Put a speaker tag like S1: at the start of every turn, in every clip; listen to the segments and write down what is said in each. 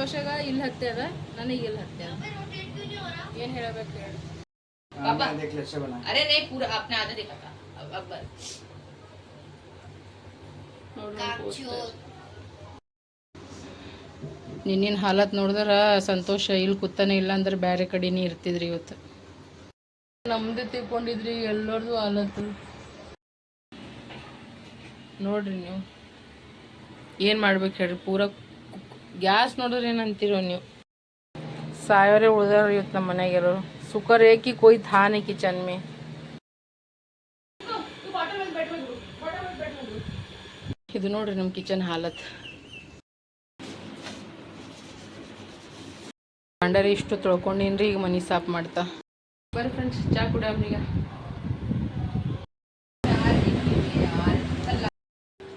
S1: ಸಂತೋಷಗ ಇಲ್ಲಿ ಹತ್ಯದ ನನಗೆ ಇಲ್ಲಿ ಹತ್ಯದ ಏನು ಹೇಳಬೇಕು ಹೇಳಿ
S2: पापा देख ले अच्छा बना
S3: अरे नहीं पूरा आपने आधा देखा था अब
S1: ನಿನ್ನಿನ ಹಾಲತ್ ನೋಡಿದ್ರೆ ಸಂತೋಷ ಇಲ್ಲಿ ಕೂತಾನೆ ಇಲ್ಲ ಅಂದ್ರೆ ಬೇರೆ ಕಡೆನೇ ಇರ್ತಿದ್ರಿ ಇವತ್ತು ನಮ್ದು ತಿಳ್ಕೊಂಡಿದ್ರಿ ಎಲ್ಲರದು ಹಾಲತ್ತು ನೋಡ್ರಿ ನೀವು ಏನು ಮಾಡ್ಬೇಕು ಹೇಳ್ರಿ ಪೂರ ಗ್ಯಾಸ್ ನೋಡಿದ್ರೆ ಏನಂತೀರೋ ನೀವು सायोरे उधर इतना मना गेलो शुक्र है कि कोई था नहीं किचन में ಇದು ನೋಡ್ರಿ ನಮ್ಮ ಕಿಚನ್ ಹಾಲತ್ ಬಾಂಡರಿ ಇಷ್ಟು ತೊಳ್ಕೊಂಡಿನ್ರಿ ಈಗ ಮನಿ ಸಾಫ್ ಮಾಡ್ತಾ ಬರ್ರಿ ಫ್ರೆಂಡ್ಸ್ ಚಾ ಕುಡಿಯಮ್ರಿ ಈಗ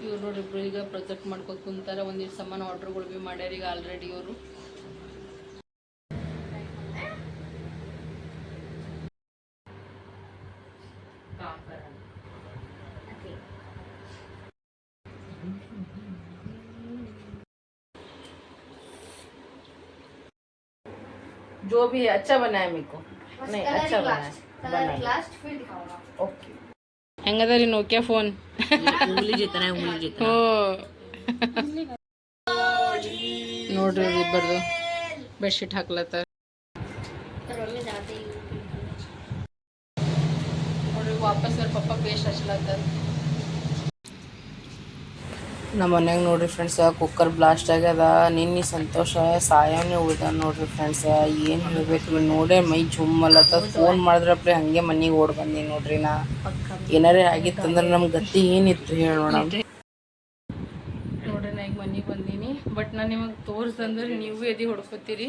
S1: ಇವ್ರು ನೋಡ್ರಿ ಇಬ್ರು ಈಗ ಪ್ರೊಜೆಕ್ಟ್ ಮಾಡ್ಕೊತ ಕುಂತಾರ ಒಂದಿಷ್ಟು ಸಾಮಾನು ಆರ್ಡರ್ಗಳು ಭೀ ಮಾಡ್ಯಾರ ಈಗ ಆಲ್ರೆಡಿ ಇವರು जो भी है अच्छा बनाया मेरे को नहीं अच्छा बनाया
S4: लास्ट फिर दिखाऊंगा
S1: ओके ಹೆಂಗದರಿ ನೋಕಿಯಾ ಫೋನ್
S3: उंगली जितना है उंगली जितना
S1: ಓ ನೋಡ್ರಿ ಇಬ್ಬರದು ಬೆಡ್ಶೀಟ್ ಹಾಕ್ಲತ್ತ ನೋಡ್ರಿ ವಾಪಸ್ ಅವ್ರ ಪಪ್ಪ ಪೇಸ್ಟ್ ಹಚ್ಲತ್ತ ನಮ್ಮ ಮನ್ಯಾಗ ನೋಡ್ರಿ ಫ್ರೆಂಡ್ಸ್ ಕುಕ್ಕರ್ ಬ್ಲಾಸ್ಟ್ ಆಗ್ಯದ ನಿನ್ನೆ ಸಂತೋಷ ಸಾಯನೇ ಉಳ್ದ ನೋಡ್ರಿ ಫ್ರೆಂಡ್ಸ್ ಏನು ಹೇಳ್ಬೇಕು ನೋಡೇ ಮೈ ಜುಮ್ಮಲ್ಲತ್ತ ಫೋನ್ ಮಾಡಿದ್ರಪ್ಲೆ ಹಂಗೆ ಮನೆಗೆ ಓಡ್ ಬಂದಿ ನೋಡ್ರಿ ನಾ ಏನಾರೇ ಆಗಿತ್ತಂದ್ರೆ ನಮ್ಮ ಗತಿ ಏನಿತ್ತು ಹೇಳೋಣ ನೋಡ್ರಿ ನಾ ಈಗ ಮನೆಗೆ ಬಂದೀನಿ ಬಟ್ ನಾನು ನಿಮಗೆ ತೋರಿಸ್ದಂದ್ರೆ ನೀವು ಎದಿ ಹೊಡ್ಕೊತೀರಿ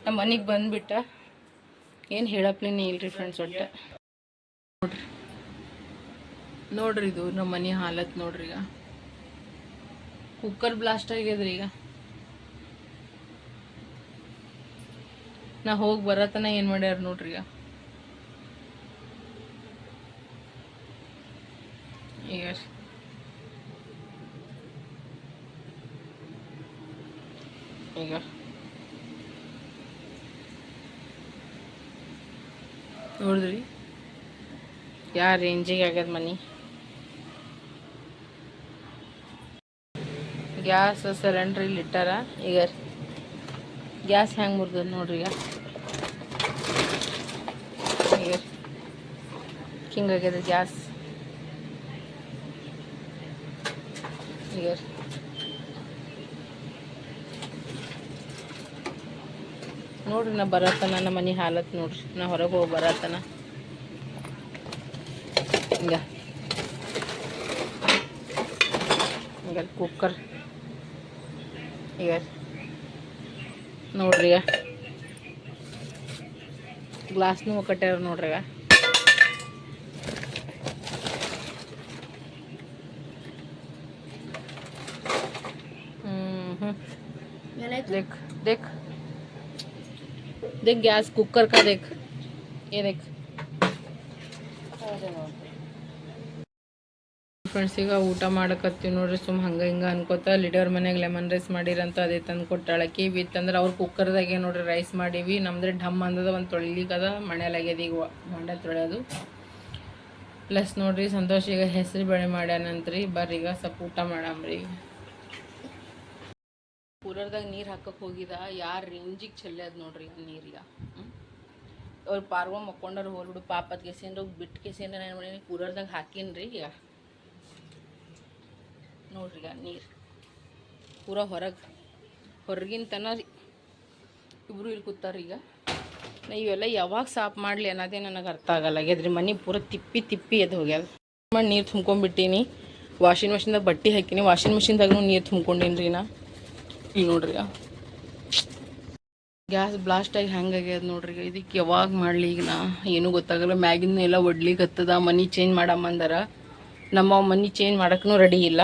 S1: ನಮ್ಮ ಮನೆಗೆ ಬಂದುಬಿಟ್ಟ ಏನು ಹೇಳಪ್ಲೇನೇ ಇಲ್ರಿ ಫ್ರೆಂಡ್ಸ್ ಒಟ್ಟು ನೋಡ್ರಿ ಇದು ನಮ್ಮ ಮನೆ ಹಾಲತ್ ನೋಡ್ರಿ ಈಗ ಕುಕ್ಕರ್ ಬ್ಲಾಸ್ಟ್ ಆಗ್ಯದ್ರಿ ಈಗ ನಾ ಹೋಗಿ ಬರತನ ಏನು ಮಾಡ್ಯಾರ ನೋಡ್ರಿ ಈಗ ಈಗ ನೋಡಿದ್ರಿ ಯಾವ ರೇಂಜಿಗೆ ಆಗ್ಯದ ಮನೆ ಗ್ಯಾಸ್ ಸಿಲಿಂಡ್ರ್ ಇಲ್ಲಿ ಇಟ್ಟಾರ ಈಗ ಗ್ಯಾಸ್ ಹೆಂಗೆ ಮುರಿದದ ನೋಡ್ರಿ ಈಗ ಹಿಂಗಾಗ್ಯದ ಗ್ಯಾಸ್ ಈಗ ನೋಡ್ರಿ ನಾ ಬರತನ ನಮ್ಮ ಮನೆ ಹಾಲತ್ ನೋಡ್ರಿ ನಾ ಹೊರಗೆ ಹೋಗಿ ಬರತನ ಹಿಂಗ ಈಗ ಕುಕ್ಕರ್ ಈಗ ನೋಡ್ರಿ ಗ್ಲಾಸ್ನು ಕಟ್ಟ್ಯಾರ ನೋಡ್ರಿ देख देख देख गैस कुकर का देख ये देख ಫ್ರೆಂಡ್ಸ್ ಈಗ ಊಟ ಮಾಡಕತ್ತೀವಿ ನೋಡ್ರಿ ಸುಮ್ ಹಂಗೆ ಹಿಂಗೆ ಅನ್ಕೋತ ಲೀಡರ್ ಮನೆಯಾಗ ಲೆಮನ್ ರೈಸ್ ಮಾಡಿರಂತ ಅದೇ ತಂದು ಕೊಟ್ಟಾಳಕಿ ಬಿತ್ತಂದ್ರೆ ಅವ್ರು ಕುಕ್ಕರ್ದಾಗೆ ನೋಡ್ರಿ ರೈಸ್ ಮಾಡೀವಿ ನಮ್ದ್ರೆ ಢಮ್ ಅಂದದ ಒಂದು ತೊಳಿಲಿಕ್ಕದ ಮಣ್ಯಾಲಾಗ್ಯದ ಈಗ ಮಂಡ್ಯ ತೊಳೆಯೋದು ಪ್ಲಸ್ ನೋಡ್ರಿ ಸಂತೋಷ್ ಈಗ ಹೆಸರು ಬೇಳೆ ಮಾಡ್ಯಾನಂತ್ರಿ ಬರ್ರಿ ಈಗ ಸ್ವಲ್ಪ ಊಟ ಮಾಡಮ್ರಿ ಕೂಲರ್ದಾಗ ನೀರು ಹಾಕಕ್ಕೆ ಹೋಗಿದ ಯಾರು ರೇಂಜಿಗೆ ಚೆಲ್ಲದ ನೋಡ್ರಿ ನೀರೀಗ ಅವ್ರು ಪಾರ್ವ ಮಕ್ಕೊಂಡವ್ರು ಹೋಲ್ಬಿಡು ಪಾಪತ್ ಕೆಸಿಂದ್ರ ಬಿಟ್ಟು ಕೆಸಿಂದ್ರ ಏನು ಮಾಡೀನಿ ಕೂಲರ್ದಾಗ ಹಾಕಿನ್ರಿ ಈಗ ನೋಡ್ರಿ ಈಗ ನೀರು ಪೂರ ಹೊರಗಿನ ತನ ಇಬ್ಬರು ಇಲ್ಲಿ ಕೂತಾರ ಈಗ ನಾ ಇವೆಲ್ಲ ಯಾವಾಗ ಸಾಫ್ ಮಾಡಲಿ ಅನ್ನೋದೇ ನನಗೆ ಅರ್ಥ ಆಗಲ್ಲ ಆಗ್ಯದ್ರಿ ಮನೆ ಪೂರ ತಿಪ್ಪಿ ಎದ್ದು ಹೋಗ್ಯದ ಮಾಡಿ ನೀರು ತುಂಬ್ಕೊಂಡ್ಬಿಟ್ಟೀನಿ ವಾಷಿಂಗ್ ಮಿಷಿನ್ದಾಗ ಬಟ್ಟೆ ಹಾಕಿನಿ ವಾಷಿಂಗ್ ಮಿಷಿನ್ದಾಗೂ ನೀರು ತುಂಬ್ಕೊಂಡೀನಿ ರೀ ನಾ ಇಲ್ಲಿ ನೋಡ್ರಿ ಗ್ಯಾಸ್ ಬ್ಲಾಸ್ಟ್ ಆಗಿ ಹೆಂಗಾಗ್ಯದ ನೋಡ್ರಿ ಇದಕ್ಕೆ ಯಾವಾಗ ಮಾಡಲಿ ಈಗ ನಾ ಏನೂ ಗೊತ್ತಾಗಲ್ಲ ಮ್ಯಾಗಿನ ಎಲ್ಲ ಒಡ್ಲಿಕ್ಕೆ ಹತ್ತದ ಮನೆ ಚೇಂಜ್ ಮಾಡಮ್ಮಂದಾರ ನಮ್ಮ ಮನೆ ಚೇಂಜ್ ಮಾಡೋಕ್ಕೂ ರೆಡಿ ಇಲ್ಲ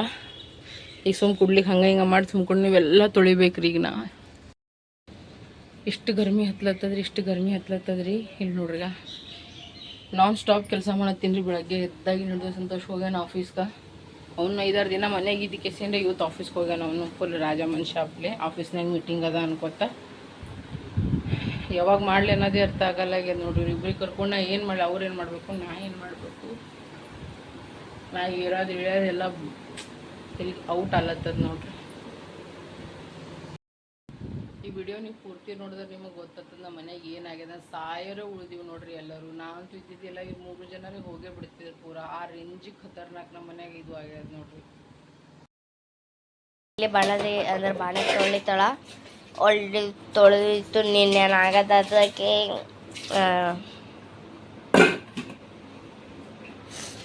S1: ಈಗ ಸುಮ್ಮ ಕುಡ್ಲಿಕ್ಕೆ ಹಂಗೆ ಹಿಂಗೆ ಮಾಡಿ ತುಂಬ್ಕೊಂಡು ನೀವೆಲ್ಲ ತೊಳಿಬೇಕ್ರಿ ಈಗ ನಾ ಇಷ್ಟು ಗರ್ಮಿ ಹತ್ಲತ್ತದ್ರಿ ಇಲ್ಲಿ ನೋಡ್ರಿ ನಾನ್ ಸ್ಟಾಪ್ ಕೆಲಸ ಮಾಡತ್ತೀನಿ ರೀ ಬೆಳಗ್ಗೆ ಎದ್ದಾಗಿ ಹಿಡಿದು ಸಂತೋಷ ಹೋಗ್ಯಾನ ಆಫೀಸ್ಗೆ ಅವ್ನು 5-6 ದಿನ ಮನೆಗೆ ಇದಕ್ಕೆಸಿಂದ ಇವತ್ತು ಆಫೀಸ್ಗೆ ಹೋಗ್ಯಾನ. ಅವನು ಫುಲ್ ರಾಜ ಮನುಷ್ಯ ಆಪ್ಲೆ. ಆಫೀಸ್ನಾಗ ಮೀಟಿಂಗ್ ಅದ ಅನ್ಕೋತ ಯಾವಾಗ ಮಾಡಲಿ ಅನ್ನೋದೇ ಅರ್ಥ ಆಗಲ್ಲ ಆಗ್ಯದ ನೋಡ್ರಿ. ಇಬ್ಬರಿಗೆ ಕರ್ಕೊಂಡು ನಾ ಏನು ಮಾಡಲಿ, ಅವ್ರು ಏನು ಮಾಡಬೇಕು, ನಾ ಏನು ಮಾಡಬೇಕು, ನಾ ಇಳಿಯೋದೆಲ್ಲ ಔಟ್ ಅಲ್ಲತ್ತದ ನೋಡ್ರಿ. ಈ ವಿಡಿಯೋ ನೀವು ಪೂರ್ತಿ ನೋಡಿದ್ರೆ ನಿಮಗೆ ಗೊತ್ತಾಗ್ತದೆ ನಮ್ಮ ಮನೆಗೆ ಏನಾಗ್ಯದ. ಸಾಯರೇ ಉಳಿದೀವಿ ನೋಡ್ರಿ ಎಲ್ಲರೂ. ನಾವಂತೂ ಇದ್ದಿದ್ದಿಲ್ಲ, ಇವ್ರು 3 ಜನರಿಗೆ ಹೋಗೇ ಬಿಡ್ತಿದ್ರು ಪೂರ. ಆ ರೇಂಜಿಗೆ ಖತರ್ನಾಕ್ ನಮ್ಮ ಮನೆಯಾಗ ಇದು ಆಗ್ಯದ ನೋಡ್ರಿ.
S4: ಇಲ್ಲಿ ಬಾಣಲೆ ಅಂದ್ರೆ ಬಾಣೆ ತೊಳಿತಾಳ. ಒಳ್ಳೆ ತೊಳೆದಿತ್ತು ನಿನ್ನೇನಾಗದಕ್ಕೆ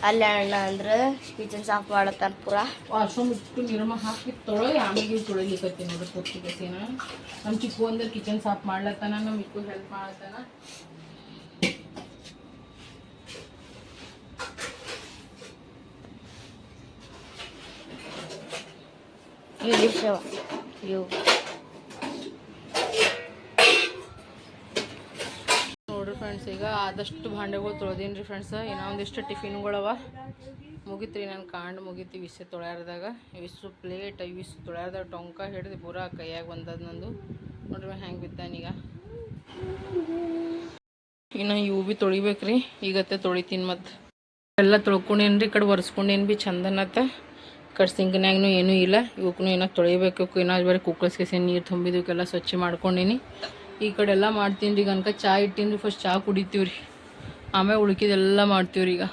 S4: ಅಲ್ಲಿ ಅಣ್ಣ ಅಂದ್ರೆ ಕಿಚನ್ ಸಾಫ್ ಮಾಡತ್ತಾನ ಪೂರ.
S1: ವಾಶ್ರೂಮ್ ಇಟ್ಟು ನಿರ್ಮ ಹಾಕಿ ತೊಳೋಗಿ ಆಮೇಲೆ ತೊಳಿಲಿಕ್ಕತ್ತೀನಿ ನೋಡ್ರಿ ಪೂರ್ತಿಗಸಿನ. ನಮ್ಮ ಚಿಕ್ಕು ಅಂದ್ರೆ ಕಿಚನ್ ಸಾಫ್ ಮಾಡ್ಲತ್ತಾನ, ನಮ್ಮ ಇಕ್ಕು ಹೆಲ್ಪ್ ಮಾಡತ್ತಾನ. ನೋಡ್ರಿ ಫ್ರೆಂಡ್ಸ್, ಈಗ ಆದಷ್ಟು ಭಾಂಡೆಗಳು ತೊಳೆದೀನಿ ರೀ ಫ್ರೆಂಡ್ಸ್. ಇನ್ನೂ ಒಂದಿಷ್ಟು ಟಿಫಿನ್ಗಳವ ಮುಗಿತ್ರಿ. ನಾನು ಕಾಂಡು ಮುಗಿತು ಇವಿಸೆ ತೊಳ್ಯಾರ್ದಾಗ. ಇವಿಸು ಪ್ಲೇಟ್, ಇವಿಸು ತೊಳ್ಯಾರ್ದಾಗ ಟೊಂಕ ಹಿಡಿದು ಪೂರ ಕೈಯಾಗ ಬಂದದ ನಂದು. ನೋಡ್ರಿ ಹೆಂಗೆ ಬಿದ್ದಾನೀಗ. ಇನ್ನು ಇವು ಭೀ ತೊಳಿಬೇಕ್ರಿ. ಈಗತ್ತೆ ತೊಳಿತೀನಿ. ಮತ್ತು ಎಲ್ಲ ತೊಳ್ಕೊಂಡೇನು ರೀ. ಈ ಕಡೆ ಒರೆಸ್ಕೊಂಡೇನು ಭೀ ಚಂದನತ್ತ. ಕಡೆ ಸಿಂಕ್ನಾಗೂ ಏನೂ ಇಲ್ಲ. ಇವಕ್ಕೂ ಏನೋ ತೊಳಿಬೇಕು. ಇನ್ನೂ ಬೇರೆ ಕುಕ್ಕರ್ಸ್ಗೆ ನೀರು ತುಂಬಿದಕ್ಕೆಲ್ಲ ಸ್ವಚ್ಛ ಮಾಡ್ಕೊಂಡೀನಿ. ಈ ಕಡೆ ಎಲ್ಲ ಮಾಡ್ತೀನಿ ರೀ. ಈಗ ಅನ್ಕ ಚಹಾ ಇಟ್ಟೀನಿ ರೀ. ಫಸ್ಟ್ ಚಹಾ ಕುಡಿತೀವಿ ರೀ, ಆಮೇಲೆ ಉಳ್ಕಿದೆಲ್ಲ ಮಾಡ್ತೀವಿ ರೀ. ಈಗ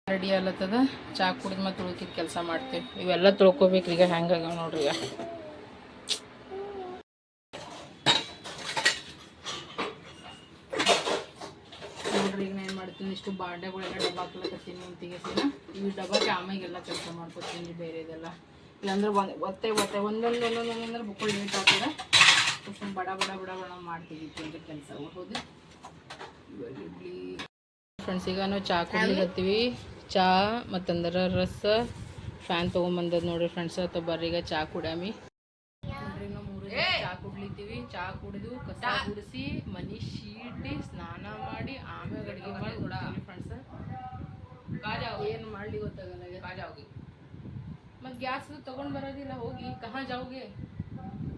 S1: ರೆಡಿ ಆಗ್ಲತ್ತದ. ಚಹಾ ಕುಡಿದು ಮತ್ತು ಉಳ್ಕಿದ ಕೆಲಸ ಮಾಡ್ತೀವಿ. ಇವೆಲ್ಲ ತೊಳ್ಕೊಬೇಕ್ರಿ. ಈಗ ಹೆಂಗಾಗ್ಯಾವ ನೋಡ್ರಿ. ಈಗ ನೋಡ್ರಿ, ಈಗ ಏನು ಮಾಡ್ತೀನಿ, ಇಷ್ಟು ಬಾಂಡೆಗಳೆಲ್ಲ ಡಬ್ಬ ಹಾಕ್ಲಕತ್ತೀನಿ ಅಂತಿಗೆಸಿನ. ಈ ಡಬ್ಬಕ್ಕೆ ಆಮೇಲೆಲ್ಲ ಕೆಲಸ ಮಾಡ್ಕೊತೀನಿ ರೀ ಬೇರೆದೆಲ್ಲ. ಇಲ್ಲಾಂದ್ರೆ ಒಂದೊಂದಂದ್ರೆ ಬುಕ್ಕಳು ಲೇಟ್ ಆಗ್ತದೆ. ಬಡ ಮಾಡ್ತೀವಿ ಕೆಲಸ. ಹೌದು ಇಡ್ಲಿ ಫ್ರೆಂಡ್ಸ್. ಈಗ ನಾವು ಚಹಾ ಕುಡ್ಲಿಕತ್ತೀವಿ. ಚಹಾ ಮತ್ತಂದ್ರೆ ರಸ ಫ್ಯಾನ್ ತೊಗೊಂಬಂದದ್ದು ನೋಡ್ರಿ ಫ್ರೆಂಡ್ಸ್. ಅಥವಾ ಬರ್ರಿ ಈಗ ಚಹಾ ಕುಡ್ಯಾಮಿ. ನೋಡ್ರಿ ನಾವು 3 ಜನ ಚಹಾ ಕುಡ್ಲಿತ್ತೀವಿ. ಚಹಾ ಕುಡಿದು ಕಸ ಗುಡಿಸಿ ಮನೆ ಶೀಟಿ ಸ್ನಾನ ಮಾಡಿ ಆಮೇಲೆ ಅಡುಗೆ ಮಾಡಿ ಕೊಡ್ತೀವಿ ಫ್ರೆಂಡ್ಸ್. ಏನು ಮಾಡಲಿ ಗೊತ್ತಾಗಲ್ಲ. ಮತ್ತು ಗ್ಯಾಸ್ ತೊಗೊಂಡು ಬರೋದಿಲ್ಲ. ಹೋಗಿ ಕಹಾ ಜಾओगे?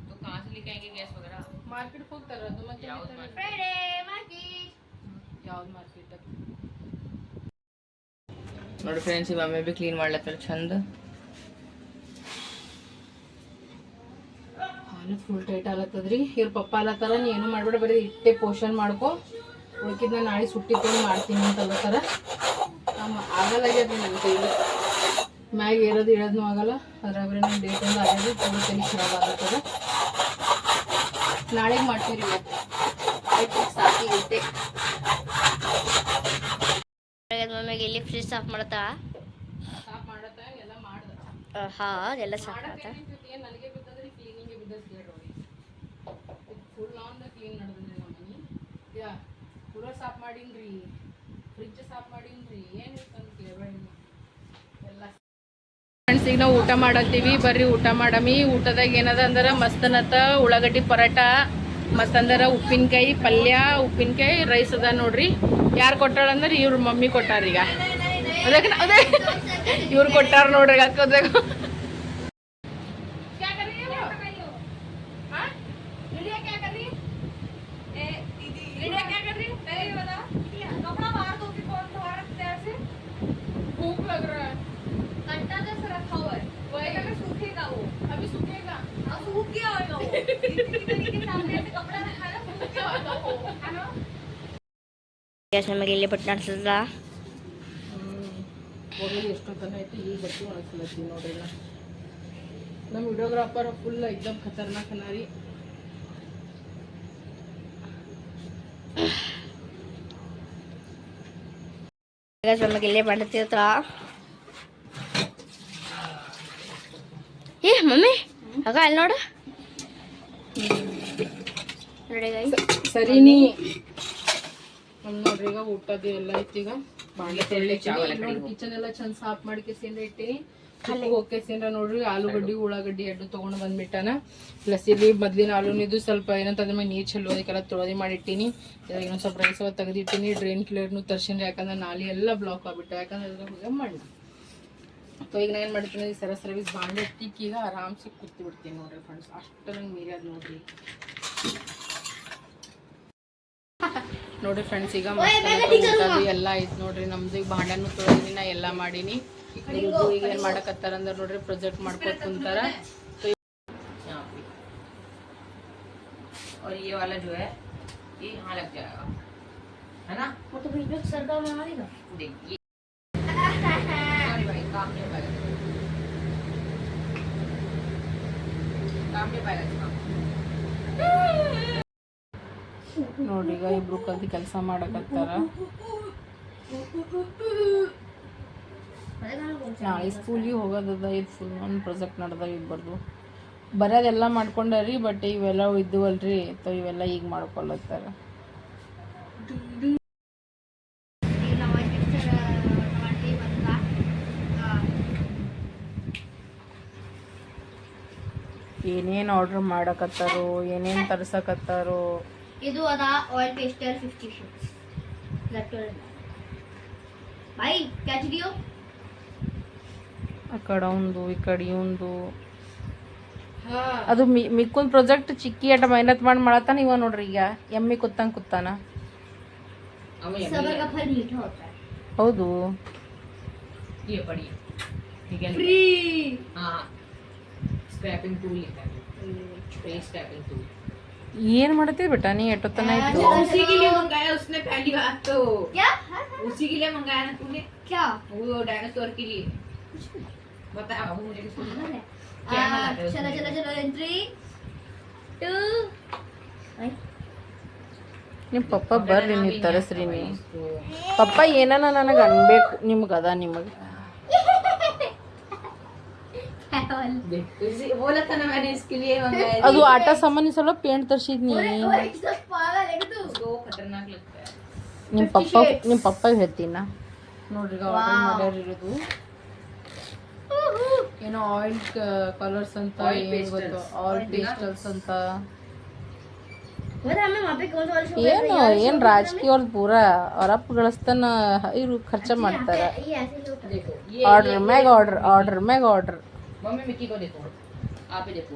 S1: तो कहाँ से लेके आएंगे गैस वगैरह? मार्केट ಹೋಗ್ತಾರ. ಅದು ಮತ್ತೆ ಯಾವ್ದು ಮಾರ್ಕೆಟ್
S3: ನೋಡಿ ಫ್ರೆಂಡ್ಸ್, ಇವ ಮೇ ಬಿ ಕ್ಲೀನ್ ಮಾಡ್ಲತ್ತಾರ ಚಂದ.
S1: ಹಾಲು ಫುಲ್ ಟೈಟ್ ಆಗ್ಲತ್ತದ್ರಿ. ಇವ್ರ ಪಪ್ಪ ಅಲ್ಲತ್ತಾರ, ನೀ ಏನು ಮಾಡ್ಬೇಡ, ಬರೀ ಇಟ್ಟೆ ಪೋಷನ್ ಮಾಡ್ಕೊ, ಉಳ್ಕಿದ್ನ ನಾಳೆ ಸುಟ್ಟಿ ತೊಗೊಂಡು ಮಾಡ್ತೀನಿ ಅಂತ ಅಲ್ಲತ್ತಾರ. ಆಗಲ್ಲಾಗ್ಯದ ನನ್ನ ಕೈಲಿ. ಮ್ಯಾಗ ಇಳೋದು ಆಗಲ್ಲ. ಅದ್ರಾಗ ಬರೀ ನಮ್ಮ ಡೇಟ್ ಒಂದು ಆಗ್ಯದ. ತುಂಬ ತಲೆ ಖರಾಬ್ ಆಗತ್ತದ. ನಾಳೆಗೆ ಮಾಡ್ತೀವಿ ರೀ.
S4: ಸಾಕಿರುತ್ತೆ. ಮಮ್ಮಿಗೆ ಇಲ್ಲಿ ಫ್ರಿಜ್ ಸಾಫ್ ಮಾಡತ್ತಾ.
S1: ಸಾಫ್ ಮಾಡತ್ತ ಎಲ್ಲ ಮಾಡ್ದ.
S4: ಎಲ್ಲ ಸಾಫ್ ಮಾಡತ್ತ.
S1: ನನಗೆ ಬಿದ್ದದ್ರಿ ಕ್ಲೀನಿಂಗ್ ಬಿದ್ದದ್ ಕೇಳ್ರಿ. ಫುಲ್ ಆನ್ ಕ್ಲೀನ್ ನಡೆದ್ರಿ ನಮ್ಮ ಮನೆ. ಕೂಲರ್ ಸಾಫ್ ಮಾಡೀನ್ರಿ, ಫ್ರಿಜ್ ಸಾಫ್ ಮಾಡೀನ್ರಿ. ಏನಿತ್ತು ಅಂತ ಕೇಳಬೇಡಿ ಎಲ್ಲ. ಫ್ರೆಂಡ್ಸ್, ಈಗ ನಾವು ಊಟ ಮಾಡತ್ತೀವಿ. ಬರ್ರಿ ಊಟ ಮಾಡಮಿ. ಊಟದಾಗ ಏನದ ಅಂದ್ರೆ ಮಸ್ತನತ್ತ ಉಳ್ಳಾಗಡ್ಡಿ ಪರಾಟ, ಮತ್ತಂದ್ರೆ ಉಪ್ಪಿನಕಾಯಿ ಪಲ್ಯ, ಉಪ್ಪಿನಕಾಯಿ ರೈಸ್ ಅದ ನೋಡ್ರಿ. ಯಾರು ಕೊಟ್ಟಾಳಂದ್ರೆ ಇವ್ರ ಮಮ್ಮಿ ಕೊಟ್ಟಾರ. ಈಗ ಅದೇ ಇವ್ರು ಕೊಟ್ಟಾರ ನೋಡ್ರಿ. ಹಾಕೋದಾಗ
S4: ನಮಗೆ ಇಲ್ಲಿ ಬಟ್ಟೆ ನಡೆಸಲ್ಲ.
S1: ಹೋಗಲಿ ಎಷ್ಟೊತ್ತನ ಐತಿ. ಈಗ ಬಟ್ಟೆ ಒಣಗಿಸ್ಲತ್ತೀವಿ ನೋಡ್ರಿ. ನಮ್ಮ ವಿಡಿಯೋಗ್ರಾಫರ್ ಫುಲ್ एकदम ಖತರ್ನಾಕ್ ಅನ ರೀ.
S4: ನಮಗೆ ಇಲ್ಲೇ ಮಾಡ್ತಿರ್ತ. ಏ ಮಮ್ಮಿ ಆಗ ಅಲ್ಲಿ ನೋಡು.
S1: ಸರಿನಿ ನಮ್ಮ ನೋಡ್ರಿ. ಈಗ ಊಟದ ಎಲ್ಲ ಐತಿ. ಈಗ ಬಾಂಡೆ ತೊಳ್ಲಿಕ್ಕೆ ಕಿಚನ್ ಎಲ್ಲ ಚಂದ ಸಾಫ್ ಮಾಡಿ ಕೆಸಿಂದ ಇಟ್ಟಿನಿ. ಹೋಗ್ಕೇಸಿಂದ ನೋಡ್ರಿ ಆಲೂಗಡ್ಡಿ ಉಳ್ಳಾಗಡ್ಡಿ ಎಡ್ಡು ತೊಗೊಂಡು ಬಂದ್ಬಿಟ್ಟಾನ. ಪ್ಲಸ್ ಇಲ್ಲಿ ಮೊದ್ಲಿನ ಆಲೂನಿದ್ದು ಸ್ವಲ್ಪ ಏನಂತಂದ್ರೆ ಮೇಲೆ ನೀರು ಚೆಲ್ಲೋ ಅದಕ್ಕೆಲ್ಲ ತೊಳೆದಿ ಮಾಡಿಟ್ಟಿನಿ. ಇದ್ರಾಗ ಇನ್ನೊಂದು ಸ್ವಲ್ಪ ರೈಸ್ ತೆಗೆದಿಟ್ಟಿನಿ. ಡ್ರೈನ್ ಕ್ಲಿಯರ್ನು ತರ್ಸಿನಿ, ಯಾಕಂದ್ರೆ ನಾಲಿ ಎಲ್ಲ ಬ್ಲಾಕ್ ಆಗ್ಬಿಟ್ಟು, ಯಾಕಂದ್ರೆ ಅದ್ರಾಗ ಹೋಗಿ ಮಣ್ಣು. ಸೊ ಈಗ ನಾನು ಏನು ಮಾಡ್ತೀನಿ, ಈ ಸರ್ವಿಸ್ ಬಾಂಡೆ ತಿಕ್ಕಿ ಈಗ ಆರಾಮ್ಸಿ ಕೂತು ಬಿಡ್ತೀನಿ ನೋಡ್ರಿ ಫ್ರೆಂಡ್ಸ್. ಅಷ್ಟು ನಂಗೆ ಮೀರ್ಯಾದ ನೋಡ್ರಿ. ನೋಡ್ರಿ ಫ್ರೆಂಡ್ಸ್, ಈಗ ಎಲ್ಲ ಐತೆ ನೋಡ್ರಿ. ನಮ್ದು ಈಗ ಭಾಂಡನು ತೊಳೆದಿನಿ, ನಾ ಎಲ್ಲ ಮಾಡೀನಿ. ಇದು ಈಗ ಏನು ಮಾಡಕತ್ತಾರ ಅಂದ್ರೆ ನೋಡ್ರಿ, ಪ್ರೊಜೆಕ್ಟ್ ಮಾಡ್ಕೊತ ಕುಂತಾರ.
S3: और ये वाला जो है ये यहाँ लग जाएगा, है ना?
S4: वो तो बीच में सर डाउन मारेगा।
S3: देखिए सॉरी भाई, काम नहीं पाएगा, काम नहीं पाएगा इसका।
S1: ನೋಡ್ರಿ ಈಗ ಇಬ್ರು ಕಲ್ತು ಕೆಲಸ ಮಾಡಕತ್ತಾರ. ನಾಳೆ ಸ್ಕೂಲಿಗೆ ಹೋಗೋದದ. ಇದು ಫುಲ್ ಒಂದು ಪ್ರಾಜೆಕ್ಟ್ ನಡೆದ ಇಬ್ಬರದು. ಬರೋದೆಲ್ಲ ಮಾಡ್ಕೊಂಡಾರಿ, ಬಟ್ ಇವೆಲ್ಲ ಇದ್ದುವಲ್ರಿ, ಸೊ ಇವೆಲ್ಲ ಈಗ ಮಾಡ್ಕೊಳತ್ತಾರ. ಏನೇನು ಆರ್ಡರ್ ಮಾಡಕತ್ತಾರೋ, ಏನೇನು ತರ್ಸಕತ್ತಾರೋ.
S4: ಇದು ಅದ ಆಯಿಲ್ ಪೇಸ್ಟರ್ 50 ಶೇಡ್ಸ್ ಭಾई क्या चाहिए
S1: ಆ ಕಡೆ ಒಂದು ಈ ಕಡೆ ಒಂದು. ಅದು ಮಿಕ್ಕುನ್ ಪ್ರಾಜೆಕ್ಟ್ ಚಿಕ್ಕಿ ಅಟ ಮೆಹನತ್ ಮಾಡಿ ಮಾಡತ್ತಾನ. ಇವ ನೋಡ್ರಿ ಈಗ ಎಮ್ಮಿ ಕುತ್ತಂಗೆ ಕುತ್ತಾನ.
S4: सबर का फल मीठा होता है।
S1: ಹೌದು.
S3: ये पढ़िए, ठीक है?
S4: फ्री
S3: हाँ, स्क्रैपिंग टूल लिखा है, फेस स्क्रैपिंग टूल।
S1: ಏನು ಮಾಡತ್ತೀರಿ बेटा ನೀ ಎಷ್ಟೊತ್ತನ ಆಯ್ತು?
S3: उसी के लिए मंगाया उसने पहली बात तो।
S4: क्या
S3: उसी के लिए मंगाया ना तूने?
S4: क्या
S3: वो डायनासोर के लिए। बता अब मुझे किसको
S4: चलो
S3: क्या मंगाते हो?
S4: चलो चलो 3 2
S1: ನಿಮ್ಮ ಪಪ್ಪ ಬರ್ರಿ, ನೀವು ತರಿಸ್ರಿ. ನೀವು ಪಪ್ಪ ಏನಾನ ನನಗೆ ಅನ್ಬೇಕು, ನಿಮ್ಗೆ ಅದ ನಿಮಗೆ.
S3: बोला था ना मैंने इसके लिए मंगाया।
S1: ಅದು ಆಟ ಸಾಮಾನು ಸ್ವಲ್ಪ ಪೇಂಟ್ ತರ್ಸಿದ್ನಿ.
S4: पागल है तू।
S3: उसको खतरनाक लगता है।
S1: ನಿಮ್ಮ ಪಪ್ಪ ಹೇಳ್ತೀನ ನೋಡ್ರಿ. ಈಗ ಆರ್ಡರ್ ಮಾಡ್ಯಾರ ಇರೋದು ಏನೋ ಆಯಿಲ್ ಕಲರ್ಸ್ ಅಂತ, ಏನು ಗೊತ್ತು ಆಯಿಲ್ ಪೇಸ್ಟಲ್ಸ್ ಅಂತ.
S4: पता हमें वहाँ पे कौन सा वाला शो
S1: ಏನು ರಾಜಕೀಯ ಅವ್ರದ್ದು ಪೂರಾ ಅವರಪ್ಪ ಗಳಿಸ್ತಾನ ಇವ್ರು ಖರ್ಚ ಮಾಡ್ತಾರೆ.
S4: ये ऐसे ही होता है।
S3: देखो ये
S1: ಆರ್ಡರ್ ಮ್ಯಾಗ ಆರ್ಡರ್, ಆರ್ಡರ್ ಮ್ಯಾಗ ಆರ್ಡರ್.
S3: मम्मी मिक्की को देखो, आप ही देखो,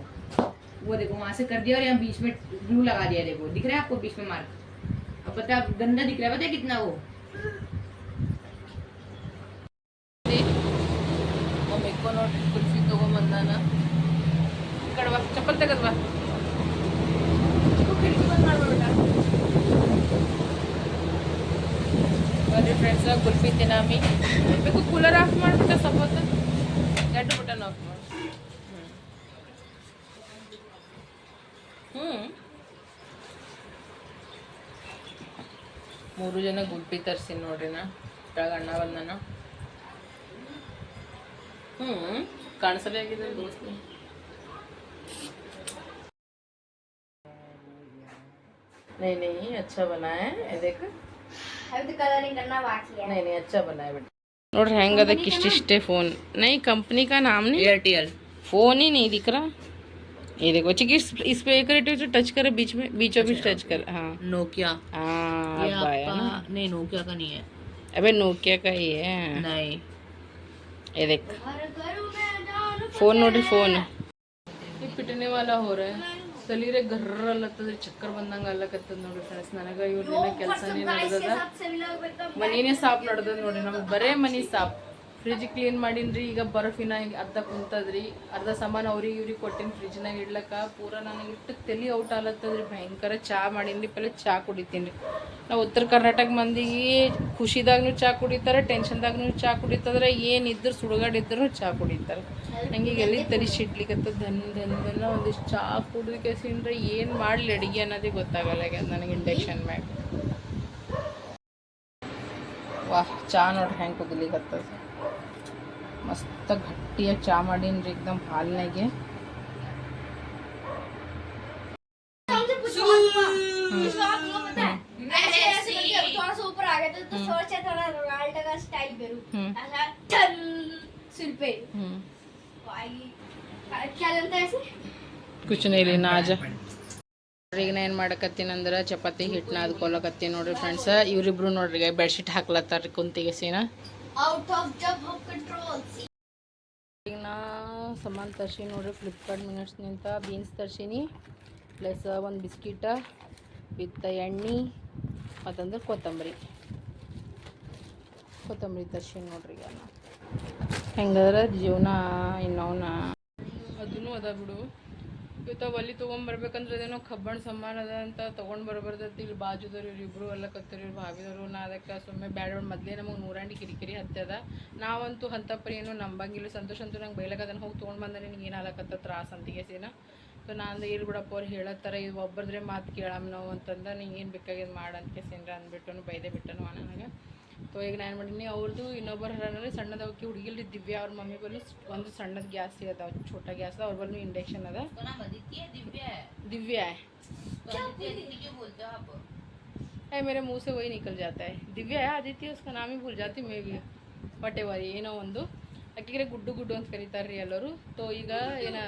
S3: वो देखो वहां से कर दिया और यहाँ बीच में ग्लू लगा दिया। देखो दिख रहा है आपको बीच में मार्क? अब पता है गंदा दिख रहा है, पता है कितना वो?
S1: ಮೆಕ್ಕೋ ನೋಡ್ರಿ ಕುಲ್ಫಿ ತಗೊಂಬಂದಾನ. ಈ ಕಡೆ ಬಾ, ಚಪ್ಪಲ್ ತೆಗದ್ ಬಾ. ಬರ್ರಿ ಫ್ರೆಂಡ್ಸ್, ಕುಲ್ಫಿ ತಿನ್ನಾಮಿ. ಬೇಕು ಕೂಲರ್ ಆಫ್ ಮಾಡ್ಬಿಟ್ಟ ಸ್ವಲ್ಪ ಎರಡು ಬಟನ್ ಆಫ್ ಮಾಡಿ. ಮೂರು ಜನ ಗುಲ್ಪಿ ತರ್ಸಿನಿ ನೋಡ್ರಿ. ನಾ ಕೆಳಗೆ ಅಣ್ಣ ಬಂದನ. ಕಾಣಿಸಲೇ ಆಗಿದೆ ದೋಸ್ತ. नहीं अच्छा बना है, देख
S4: अभी तो कलरिंग करना बाकी है।
S1: नहीं अच्छा बना है बेटा. ನೋಡ್ರಿ ಹೆಂಗದ किस्टिस्टे फोन नहीं, कंपनी का नाम नहीं,
S3: एयरटेल
S1: फोन ही नहीं दिख रहा. ये देखो चिकी इस पे एक टच करे, बीच में बीचों बीच टच कर. हाँ
S3: नोकिया।
S1: हाँ
S3: ये
S1: अब आया ना.
S3: आपका नहीं, नोकिया का नहीं है।
S1: अबे नोकिया का ही है.
S3: नहीं,
S1: ये देख फोन ನೋಡ್ರಿ. फोन ये पिटने वाला हो रहा है. ತಲೀರೆ ಗರ್ರ ಅಲ್ಲತ್ತದ್ರಿ, ಚಕ್ಕರ್ ಬಂದಂಗೆ ಅಲ್ಲಕತ್ತದ ನೋಡ್ರಿ ಫ್ರೆಂಡ್ಸ್. ನನಗೆ ಇವ್ರ ದಿನ ಕೆಲಸನೇ ನಡೆದದ, ಮನಿನೇ ಸಾಪ್ ನಡೆದದ ನೋಡ್ರಿ. ನಮ್ಗೆ ಬರೇ ಮನಿ ಸಾಪ್. Fridge clean ಮಾಡೀನ್ರಿ. ಈಗ ಬರ್ಫಿನ ಅರ್ಧ ಕುಂತದ್ರಿ, ಅರ್ಧ ಸಾಮಾನು ಅವ್ರಿಗೆ ಇವ್ರಿಗೆ ಕೊಟ್ಟಿನಿ ಫ್ರಿಜ್ನಾಗ ಇಡ್ಲಕ್ಕ. ಪೂರ ನನಗೆ ಇಟ್ಟು ತಲೆ ಔಟ್ ಆಲತ್ತದ್ರಿ. ಭಯಂಕರ ಚಾ ಮಾಡೀನಿ. ಪೆಲ್ಲ ಚಾ ಕುಡಿತೀನಿ ರೀ. ನಾವು ಉತ್ತರ ಕರ್ನಾಟಕ ಮಂದಿಗೆ ಖುಷಿದಾಗೂ ಚಾ ಕುಡಿತಾರೆ, ಟೆನ್ಷನ್ದಾಗೂ ಚಾ ಕುಡಿತದ್ರೆ, ಏನಿದ್ರು ಸುಡುಗಾಡಿದ್ರು ಚಾ ಕುಡಿತಾರೆ. ನಂಗೆ ಈಗ ಎಲ್ಲಿ ತರಿ ಸಿಡ್ಲಿಕ್ಕತ್ತ ಧನ್ಯಲ್ಲ. ಒಂದಿಷ್ಟು ಚಾ ಕುಡಿದು ಕೆಸಿಂದ್ರೆ ಏನು ಮಾಡಲಿ ಅಡುಗೆ ಅನ್ನೋದೇ ಗೊತ್ತಾಗಲ್ಲ ಈಗ ನನಗೆ ಇಂಡಕ್ಷನ್ ಮ್ಯಾಗ. ವಾಹ್, ಚಾ ನೋಡ್ರಿ ಹೆಂಗೆ ಕುದಿಲಿಕ್ಕತ್ತದ. ಮಸ್ತ್ ಗಟ್ಟಿಯಾಗಿ ಚಾ ಮಾಡೀನಿ ರೀ, एकदम ಹಾಲಿನಾಗೆ.
S4: थोड़ा सा ऊपर आ गया तो सोचा थोड़ा रोनाल्डो का स्टाइल करूं, ऐसा टन सिर पे क्या लगता है ऐसे?
S1: ಕುಚ್ ನೀಲಿ ನಾಜ ಈಗ ನಾ ಏನು ಮಾಡಕತ್ತೀನಂದ್ರೆ ಚಪಾತಿ ಹಿಟ್ಟನ್ನ ಅದ್ಕೊಳಕತ್ತೀನಿ ನೋಡ್ರಿ ಫ್ರೆಂಡ್ಸ್. ಇವರಿಬ್ರು ನೋಡ್ರಿ ಬೆಡ್ಶೀಟ್ ಹಾಕ್ಲತ್ತಾರ ಕುಂತಿಗೆ ಸೀನಾ.
S4: Out of job of control.
S1: ಈಗ ನಾ ಸಾಮಾನು ತರ್ಸೀನಿ ನೋಡ್ರಿ ಫ್ಲಿಪ್ಕಾರ್ಟ್ ಮಿನಿಟ್ಸ್ನಿಂದ. ಬೀನ್ಸ್ ತರ್ಸೀನಿ ಪ್ಲಸ್ ಒಂದು ಬಿಸ್ಕಿಟ ವಿತ್ ಎಣ್ಣೆ ಮತ್ತಂದ್ರೆ ಕೊತ್ತಂಬರಿ ತರ್ಸೀನಿ ನೋಡ್ರಿ. ಈಗ ನಾ ಹೆಂಗದ್ರೆ ಜೀವನ ಇನ್ನವನ್ನ ಅದೂ ಅದ ಬಿಡು. ಇವತ್ತು ಒಲಿ ತೊಗೊಂಬರ್ಬೇಕಂದ್ರೆ ಅದೇನೋ ಕಬ್ಬಣ ಸಾಮಾನು ಅದ ಅಂತ ತೊಗೊಂಡು ಬರಬಾರ್ದೈತಿ. ಇಲ್ಲಿ ಬಾಜುದವ್ರು ಇವ್ರಿಬ್ರು ಎಲ್ಲ ಕತ್ತರಿ ಇವ್ರು ಭಾವಿದವರು. ನಾ ಅದಕ್ಕೆ ಸುಮ್ಮನೆ ಬ್ಯಾಡ ಮೊದಲೇ ನಮಗೆ ನೂರಾಂಡಿ ಕಿರಿಕಿರಿ ಹತ್ತದ. ನಾವಂತೂ ಅಂಥಪ್ಪರಿ ಏನೋ ನಂಬಂಗಿಲ್ಲ. ಸಂತೋಷ ಅಂತೂ ನಂಗೆ ಬೈಲಕ್ಕೆ ಅದನ್ನು ಹೋಗಿ ತೊಗೊಂಡು ಬಂದರೆ ನಿನಗೆ ಏನು ಆಗತ್ತ ತ್ರಾಸ ಅಂತಿಗೆ ಸೀನಾ. ಸೊ ನಾನು ಇರ್ಲಿ ಬಿಡಪ್ಪ ಅವ್ರು ಹೇಳತ್ತಾರ ಇದು ಒಬ್ಬರದ್ರೆ ಮಾತು ಕೇಳಮ್ಮ ನಾವು ಅಂತಂದ ನಿಂಗೆ ಏನು ಬೇಕಾಗಿದ್ದು ಮಾಡಂತ ಸೀನ್ರ ಅಂದ್ಬಿಟ್ಟು ಬೈದೆ ಬಿಟ್ಟನು ನನಗೆ. ಸೊ ಈಗ ನಾನು ಮಾಡೀನಿ ಅವ್ರದ್ದು ಇನ್ನೊಬ್ಬರು ಹರಣ್ರಿ ಸಣ್ಣದವಕ್ಕೆ ಹುಡುಗಿಲ್ರಿ ದಿವ್ಯಾ ಅವ್ರ ಮಮ್ಮಿ ಬಲ್ಲಿ ಒಂದು ಸಣ್ಣದ ಗ್ಯಾಸ್ ಅದಾವ, ಛೋಟ ಗ್ಯಾಸ್ ಅದ. ಅವ್ರ ಬಲ್ಲಿ ಇಂಡಕ್ಷನ್ ಅದ. दिव्या है है मेरे मुंह से वही निकल जाता है. दिव्या है आदित्य उसका नाम ही भूल जाती मैं भी. वट एवर ಏನೋ ಒಂದು ಅಕ್ಕಿಗೆ ಗುಡ್ಡು ಗುಡ್ಡು ಅಂತ ಕರೀತಾರೆ ರೀ ಎಲ್ಲರೂ. ತೋ ಈಗ ಏನ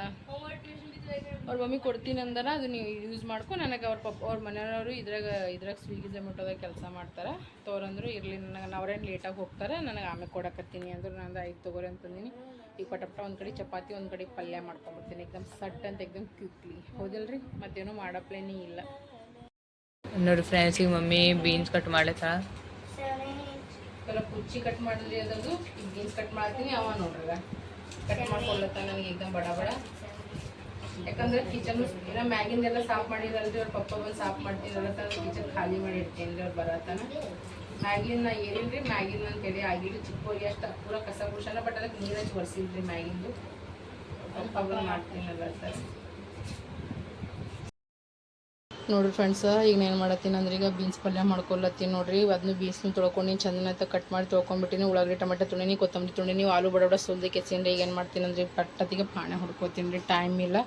S1: ಅವ್ರ ಮಮ್ಮಿ ಕೊಡ್ತೀನಿ ಅಂದನ ಅದು ನೀವು ಯೂಸ್ ಮಾಡ್ಕೊ. ನನಗೆ ಅವ್ರ ಅವ್ರ ಮನೆಯವರು ಇದ್ರಾಗ ಸ್ವಿಗ್ಗಿ ಝೊಮ್ಯಾಟೋದಾಗ ಕೆಲಸ ಮಾಡ್ತಾರೆ. ತೋ ಅವ್ರಂದ್ರು ಇರಲಿ ನನಗೆ ಅವ್ರೇನು ಲೇಟಾಗಿ ಹೋಗ್ತಾರೆ ನನಗೆ ಆಮೇಲೆ ಕೊಡಕತ್ತೀನಿ ಅಂದ್ರೆ ನಂದು ಐದು ತೊಗೋರಿ ಅಂತಂದಿನಿ. ಈಗ ಪಟಪಟ ಒಂದು ಕಡೆ ಚಪಾತಿ ಒಂದು ಕಡೆ ಪಲ್ಯ ಮಾಡ್ಕೊಂಡ್ಬಿಡ್ತೀನಿ ಎಕ್ದಮ್ ಸಟ್ ಅಂತ ಎಕ್ದಮ್ ಕ್ವಿಕ್ಲಿ. ಹೌದಿಲ್ರಿ? ಮತ್ತೇನೋ ಮಾಡೋ ಪ್ಲೇನೇ ಇಲ್ಲ
S3: ನೋಡಿ ಫ್ರೆಂಡ್ಸ್. ಈಗ ಮಮ್ಮಿ ಬೀನ್ಸ್ ಕಟ್ ಮಾಡ್ಲತ್ತಾಳ.
S1: ಕೆಲ ಕುಚ್ಚಿ ಕಟ್ ಮಾಡಿದ್ರಿ ಅದರದ್ದು. ಈಗ ಬೀನ್ಸ್ ಕಟ್ ಮಾಡ್ತೀನಿ. ಅವ ನೋಡ್ರಿ ಕಟ್ ಮಾಡ್ಕೊಳತ್ತ ನನಗೆ ಎಕ್ದಮ್ ಬಡ ಬಡ. ಯಾಕಂದ್ರೆ ಕಿಚನ್ ಏನೋ ಮ್ಯಾಗಿಂದೆಲ್ಲ ಸಾಫ್ ಮಾಡಿರಲ್ರಿ ಅವ್ರ ಪಪ್ಪ ಬಂದು ಸಾಫ್ ಮಾಡ್ತಿರಲ್ಲ ಕಿಚನ್ ಖಾಲಿ ಮಾಡಿ ಇಡ್ತೀನಿ ರೀ ಅವ್ರು ಬರತ್ತಾನ. ಮ್ಯಾಗಿನ ನಾ ಏನಿಲ್ರಿ ಮ್ಯಾಗಿನ ಅಂತೇಳಿ ಆಗಿಲ್ರಿ ಚಿಕ್ಕೋಗಿ ಅಷ್ಟು ಪೂರ ಕಸ ಕುಡ್ಸೋಣ. ಬಟ್ ಅದಕ್ಕೆ ನೀರು ಹಚ್ಚಿ ಒರೆಸಿಲ್ರಿ ಮ್ಯಾಗಿಂದು. ಪಪ್ಪ ಮಾಡ್ತೀನಲ್ಲ ಸರ್. ನೋಡಿರಿ ಫ್ರೆಂಡ್ಸ ಈಗ ನಾನು ಏನು ಮಾಡತ್ತೀನಿ ಅಂದ್ರೆ ಈಗ ಬೀನ್ಸ್ ಪಲ್ಯ ಮಾಡ್ಕೊಳತ್ತೀನಿ ನೋಡಿರಿ. ಅದನ್ನು ಬೀನ್ಸ್ನ ತೊಳ್ಕೊಂಡು ಚೆನ್ನಾಗಿ ಕಟ್ ಮಾಡಿ ತೊಳ್ಕೊಂಡ್ಬಿಟ್ಟಿನಿ. ಉಳ್ಳಾಗಡ್ಡಿ ಟೊಮೆಟೊ ತುಣಿನಿ ಕೊತ್ತಂಬರಿ ತುಣಿನಿ ಆಲೂ ಬಡ ಸುಲ್ದೆ ಕೆಸಿನ್ರಿ. ಈಗ ಏನು ಮಾಡ್ತೀನಿ ಅಂದ್ರೆ ಪಟ್ಟತಿಗೆ ಪಾಣೆ ಹೊಡ್ಕೊತೀನಿ ರೀ. ಟೈಮ್ ಇಲ್ಲ.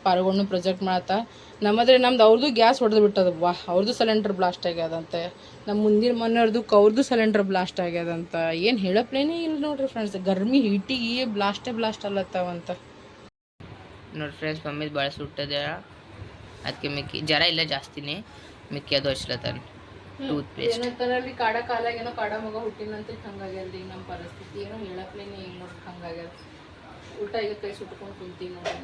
S1: ಪಾರುಗಳನ್ನು ಪ್ರೊಜೆಕ್ಟ್ ಮಾಡತ್ತಾ ನಮ್ಮದು ಅವ್ರದ್ದು ಗ್ಯಾಸ್ ಹೊಡೆದು ಬಿಟ್ಟದ. ವಾ ಅವ್ರದ್ದು ಸಿಲಿಂಡರ್ ಬ್ಲಾಸ್ಟ್ ಆಗ್ಯದಂತೆ. ನಮ್ಮ ಮುಂದಿನ ಮನೆಯವ್ರದ್ದು ಅವ್ರದ್ದು ಸಿಲಿಂಡರ್ ಬ್ಲಾಸ್ಟ್ ಆಗ್ಯದಂತ. ಏನು ಹೇಳಪ್ಲೇನೇ ಇಲ್ಲ ನೋಡಿರಿ ಫ್ರೆಂಡ್ಸ್. ಗರ್ಮಿ ಹೀಟಿಗೆ ಬ್ಲಾಸ್ಟ್ ಅಲ್ಲತ್ತಾವಂತ
S3: ನೋಡಿ ಫ್ರೆಂಡ್ಸ್. ಮಮ್ಮಿದು ಭಾಳ ಸುಟ್ಟದ. ಅದಕ್ಕೆ ಮಿಕ್ಕಿ ಜರ ಇಲ್ಲ ಜಾಸ್ತಿನೇ ಮಿಕ್ಕಿ ಅದು ಹಚ್ಲತ್ತಾನ ಟೂತ್ ಪೇಸ್ಟ್.
S1: ಏನಂತಾರಲ್ಲಿ ಕಾಡ ಕಾಲಾಗ ಏನೋ ಕಾಡ ಮಗ ಹುಟ್ಟಿನಂತ ಹಂಗಾಗ್ಯದ ಈಗ ನಮ್ಮ ಪರಿಸ್ಥಿತಿ. ಏನೋ ಹೇಳಪ್ಲೇನೆ ಈಗ ನೋಡ್ರಿ ಹಂಗಾಗ್ಯದ. ಊಟ ಈಗ ಕೈ ಸುಟ್ಕೊಂಡು ಕುಂತೀವಿ ನೋಡ್ರಿ.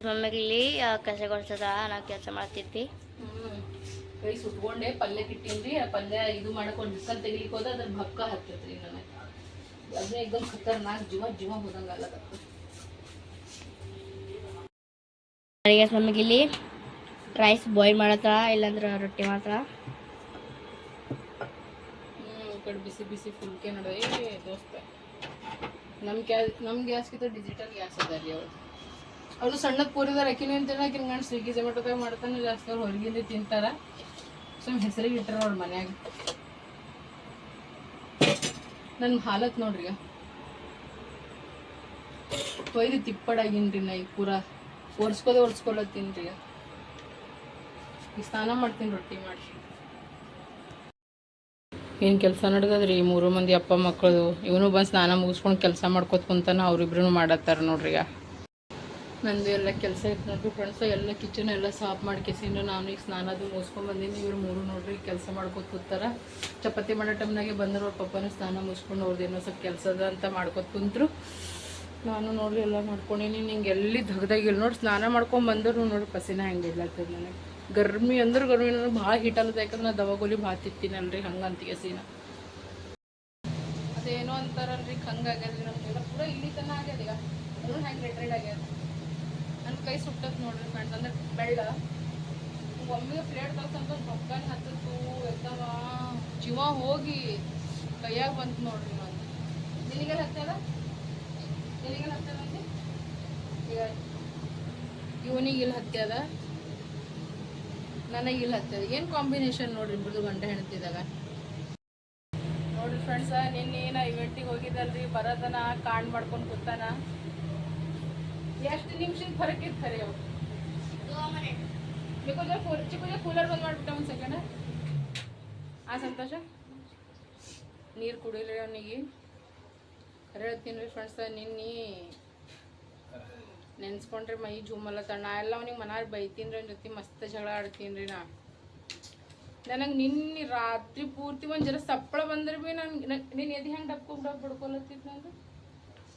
S4: ಮಮ್ಮಿಗೆ ಕಸ ಕೊಡ್ಸದ ನಾವು ಕೆಲಸ ಮಾಡ್ತಿದ್ವಿ.
S1: ಕೈ ಸುಟ್ಕೊಂಡೆ ಪಲ್ಯ ಇಟ್ಟಿನ್ರಿ. ಆ ಪಲ್ಯ ಇದು ಮಾಡಕ್ಕೆ ಒಂದು ಬಿಸ್ಕಲ್ ತೆಗಿಲಿಕ್ಕೆ ಹೋದ ಅದ್ರ ಭಕ್ಕ ಹತ್ತತ್ರಿ ನನಗೆ. ಅದೇ ಎಕ್ದಮ್ ಖತರ್ನಾಕ್ ಜೀವ ಹೋದಂಗೆ ಅಲ್ಲಕತ್ತ.
S4: ಮಮ್ಮಿಗೆ ಇಲ್ಲಿ ರೈಸ್ ಬಾಯ್ಲ್ ಮಾಡತ್ತ ಇಲ್ಲಾಂದ್ರೆ ರೊಟ್ಟಿ ಮಾಡ್ತಾಳ.
S1: ಕಡೆ ಬಿಸಿ ಫುಲ್ಕೆ ನೋಡ. ದೋಸ್ತ ನಮ್ಮ ಗ್ಯಾಸ್ಗಿಂತ ಡಿಜಿಟಲ್ ಗ್ಯಾಸ್ ಅದ ರೀ ಅವರು ಸಣ್ಣದ ಪೂರಿದಾರ. ಅಕ್ಕಿನ ಅಂತೇಳಿ ಆಕಿನ ಗಂಡು ಸ್ವಿಗ್ಗಿ ಝೊಮ್ಯಾಟೋದಾಗ ಮಾಡ್ತಾನೆ ಜಾಸ್ತಿ. ಅವ್ರು ಹೊರಗಿಂದ ತಿಂತಾರ. ಸುಮ್ಮನೆ ಹೆಸರಿಗೆ ಇಟ್ಟಾರ ಅವ್ರ ಮನ್ಯಾಗ. ನನ್ನ ಹಾಲತ್ ನೋಡ್ರಿ ಈಗ ಕೊಯ್ದು ತಿಪ್ಪಡಾಗಿನ್ರಿ. ನಾ ಈಗ ಪೂರಾ ಒರ್ಸ್ಕೊಳತ್ತೀನಿ ರೀ. ಈಗ ಸ್ನಾನ ಮಾಡ್ತೀನಿ ರೊಟ್ಟಿ ಮಾಡಿ. ಏನು ಕೆಲಸ ನಡೆದದ್ರಿ ಈ 3 ಮಂದಿ ಅಪ್ಪ ಮಕ್ಕಳು. ಇವನು ಬಂದು ಸ್ನಾನ ಮುಗಿಸ್ಕೊಂಡು ಕೆಲಸ ಮಾಡ್ಕೊತ ಕುಂತಾನ. ಅವ್ರಿಬ್ರು ಮಾಡತ್ತಾರ ನೋಡ್ರಿ. ಈಗ ನಂದು ಎಲ್ಲ ಕೆಲಸ ಇತ್ತು ನೋಡ್ರಿ ಫ್ರೆಂಡ್ಸ್. ಎಲ್ಲ ಕಿಚನ್ ಎಲ್ಲ ಸಾಫ್ ಮಾಡ್ಕೇಸಿಂದ್ರೆ ನಾನು ಈಗ ಸ್ನಾನದು ಮುಗಿಸ್ಕೊಂಡು ಬಂದೀನಿ. ಇವ್ರು 3 ನೋಡ್ರಿ ಕೆಲಸ ಮಾಡ್ಕೊತ ಕೂತಾರ. ಚಪಾತಿ ಮಾಡೋ ಟೈಮ್ನಾಗೆ ಬಂದ್ರೆ ಅವ್ರ ಪಪ್ಪನೂ ಸ್ನಾನ ಮುಗಿಸ್ಕೊಂಡು ಅವ್ರದ್ದೇನೋ ಸ್ವಲ್ಪ ಕೆಲಸ ಅದ ಅಂತ ಮಾಡ್ಕೊತ ಕುಂತರು. ನಾನು ನೋಡ್ರಿ ಎಲ್ಲ ಮಾಡ್ಕೊಂಡೀನಿ. ನಿಂಗೆ ಎಲ್ಲಿ ದಗ್ದಾಗಿಲ್ಲ ನೋಡಿ. ಸ್ನಾನ ಮಾಡ್ಕೊಂಡು ಬಂದರು ನೋಡ್ರಿ ಪಸಿನ ಹೆಂಗೆ ಇಡ್ಲಾಗ್ತದೆ ನನಗೆ. ಗರ್ಮಿ ಅಂದ್ರೆ ಗರ್ಮಿ ನನಗೆ ಭಾಳ ಹೀಟ್ ಅಲ್ಲದ. ಯಾಕಂದ್ರೆ ನಾನು ದವಾಗೋಲಿ ಭಾಳ ತಿತ್ತೀನಲ್ರಿ ಹಂಗಂತಿಗೆ ಸೀನ. ಅದೇನೋ ಅಂತಾರಲ್ರಿ ಹಂಗಾಗ್ಯದ್ರಿ ನಮಗೆಲ್ಲ ಪೂರ ಇಲ್ಲಿ ತನ ಆಗ್ಯದ. ಈಗ ಇನ್ನೂ ಹೆಂಗೆ ರೆಡ್ ಆಗ್ಯದ. ನನ್ನ ಕೈ ಸುಟ್ಟತ್ ನೋಡ್ರಿ ಫ್ರೆಂಡ್ಸ್. ಅಂದ್ರೆ ಬೆಳ್ಳ ಒಮ್ಮೆಗೆ ಪ್ಲೇಟ್ ಕಲ್ಸಂತ ಪಕ್ಕನ ಹತ್ತತ್ತು ಎತ್ತವ ಜೀವ ಹೋಗಿ ಕೈಯಾಗ ಬಂತು ನೋಡ್ರಿ. ನಾನು ನಿನಗೆಲ್ಲ ಹತ್ತದ ಈಗ ಇವನಿಗೆ ಇಲ್ಲಿ ಹತ್ಯದ ನನಗೆ ಇಲ್ಲಿ ಹತ್ಯದ. ಏನು ಕಾಂಬಿನೇಷನ್ ನೋಡ್ರಿ ಇಬ್ಬರದು ಗಂಡ ಹೆಣ್ತಿದಾಗ. ನೋಡ್ರಿ ಫ್ರೆಂಡ್ಸ ನಿನ್ನೆ ನಾ ಇವೆಂಟಿಗೆ ಹೋಗಿದ್ದಲ್ರಿ ಬರೋದನ ಕಾಂಡ್ ಮಾಡ್ಕೊಂಡು ಕೂತಾನ. ಎಷ್ಟು ನಿಮಿಷದ ಫರಕ್ ಖರೆ ಅವು. ಚಿಕ್ಕ ಕೂಲರ್ ಬಂದ್ ಮಾಡ್ಬಿಟ್ಟ ಒಂದು ಸೆಕೆಂಡ್. ಸಂತೋಷ ನೀರು ಕುಡಿಲಿ ಅವನಿಗೆ. ಖರೆ ಹೇಳ್ತೀನಿ ರೀ ಫ್ರೆಂಡ್ಸ, ನಿನ್ನೆ ನೆನ್ಸ್ಕೊಂಡ್ರೆ ಮೈ ಜುಮ್ಮಲ್ಲತ್ತ. ನಾ ಎಲ್ಲ ಅವ್ನಿಗೆ ಮನಾರ್ ಬೈತೀನಿ ರೀ, ಅವ್ನ ಜೊತೆ ಮಸ್ತ್ ಜಗಳ ಆಡ್ತೀನಿ ರೀ. ನನಗೆ ನಿನ್ನೆ ರಾತ್ರಿ ಪೂರ್ತಿ ಒಂದು ಜರ ಸಪ್ಪಳ ಬಂದ್ರೆ ಭೀ ನೀನು ಎದೆ ಹೆಂಗೆ ಬಡ್ಕೊಲತ್ತಿದ್ದು ನಂದು